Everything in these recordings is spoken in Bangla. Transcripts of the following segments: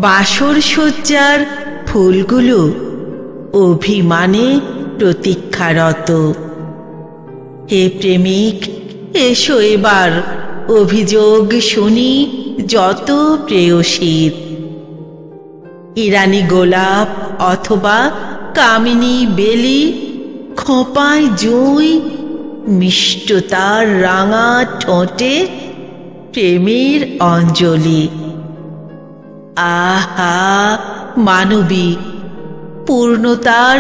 বাসর সজ্জার ফুলগুলো অভিমানে প্রতীক্ষারত। হে প্রেমিক, এসো এবার অভিযোগ শুনি যত প্রেয়সীর। ইরানি গোলাপ অথবা কামিনী বেলি, খোঁপায় জুঁই, মিষ্টতার রাঙা ঠোঁটে প্রেমের অঞ্জলি। আহা মানবী, পূর্ণতার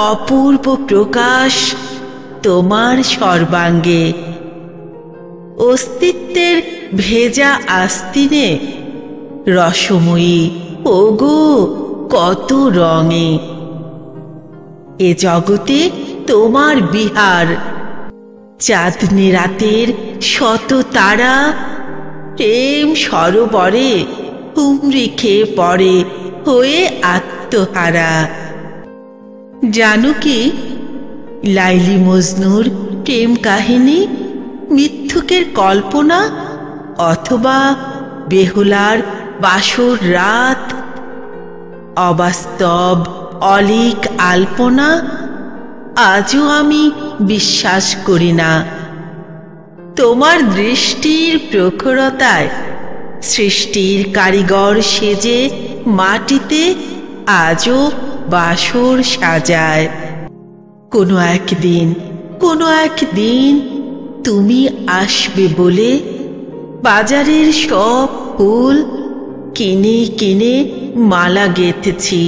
অপূর্ব প্রকাশ তোমার সর্বাঙ্গে। অস্তিত্বের ভেজা আস্তিনে রসময়ী ওগো কত রঙে। এ জগতে তোমার বিহার, চাঁদনি রাতের শত তারা প্রেম সরোবরে হুমড়ি খেয়ে পড়ে হয়ে আত্মহারা। জানো কি, লাইলি মজনুর প্রেম কাহিনী মিথ্যুকের কল্পনা অথবা বেহুলার বাসর রাত অবাস্তব অলীক আলপনা আজও আমি বিশ্বাস করি না। তোমার দৃষ্টির প্রখরতায় সৃষ্টির কারিগর সেজে মাটিতে আজও বাসর সাজায়। কোনো একদিন তুমি আসবে বলে বাজারের সব ফুল কিনে কিনে মালা গেঁথেছি।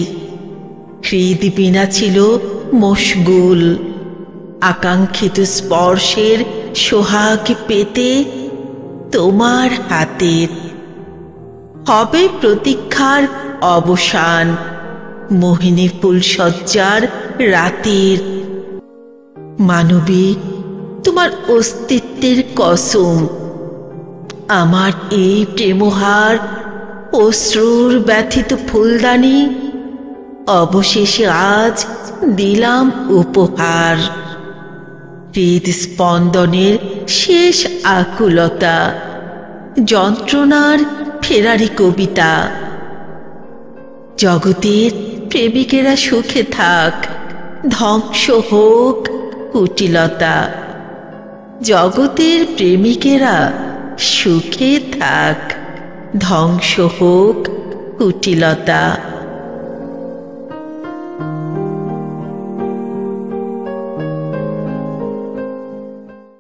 হৃদবীণা ছিল মশগুল, আকাঙ্ক্ষিত স্পর্শের সোহাগ পেতে তোমার হাতের। হবে প্রতীক্ষার অবসান মোহিনী ফুলসজ্জার রাতের। মানবী, তোমার অস্তিত্বের কসম, আমার এই প্রেমহার অশ্রুর ব্যথিত ফুলদানি অবশেষে আজ দিলাম উপহার। হৃদস্পন্দনের শেষ আকুলতা, যন্ত্রণার ফেরারি কবিতা। জগতের প্রেমিকেরা সুখে থাক, ধ্বংস হোক কুটিলতা। জগতের প্রেমিকেরা সুখে থাক, ধ্বংস হোক কুটিলতা।